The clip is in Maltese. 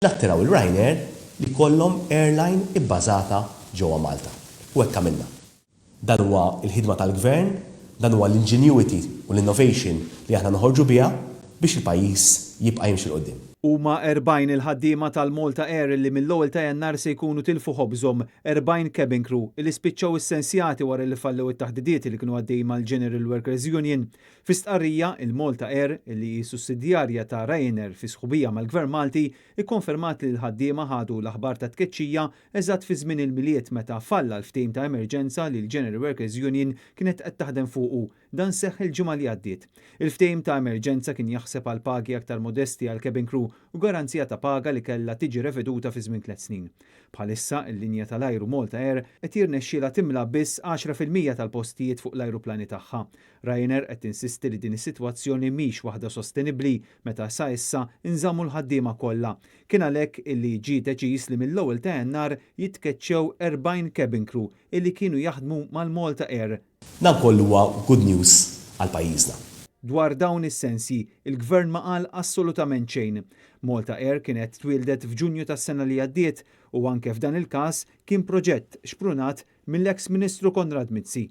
nattiraw il-Ryanair li kollhom airline ibbażata ġewwa Malta. U hekk għamilna. Dan huwa l-ħidma tal-Gvern, dan huwa l-ingenuity u l-innovation li aħna noħorġu biha biex il-pajjiż jibqa' jimxi l-qudiem. Huma 40 il-ħaddiema tal-Malta Air li mill-ewwel ta' Jannar se jkunu tilfu ħobżhom 40 cabin crew li spiċċaw essenzjati wara li fallew it-taħdidiet li kienu għaddej mal-General Workers Union. Fi stqarrija il-Malta Air li sussidjarja ta' Ryanair fi sħubija mal-Gvern Malti ikkonfermat li l-ħaddiema ħadu l-aħbar ta' tkeċċija eżatt fi żmien il-miliet meta falla l-ftehim ta' emerġenza li l-General Workers Union kienet qed taħdem fuqu. Dan seħħ il-ġimgħa li għaddiet. Il-ftehim ta' emerġenza kien jaħseb għal pagi aktar modesti għal cabin crew u garanzija ta' paga li kellha tiġi reveduta fi żmien 3 snin. Bħalissa il-linja tal-ajru Malta Air qed jirnexxielha timla biss 10% tal-postijiet fuq l-ajruplani tagħha. Ryanair qed insisti li din is-sitwazzjoni mhix waħda sostenibbli meta sa issa inżammu l-ħaddiema kollha. Kien għalhekk illi ġie deċiż li mill-ewwel ta' Jannar jitkeċċew 40 cabin crew illi kienu jaħdmu mal-Malta Air. Dan kollu huwa good news għal pajjiżna. Dwar dawn is-sensi, il-Gvern ma qal assolutament xejn. Malta Air kienet twildet f'Ġunju tas-sena li għaddiet u anke f'dan il-każ kien proġett xprunat mill-eks Ministru Konrad Mizzi.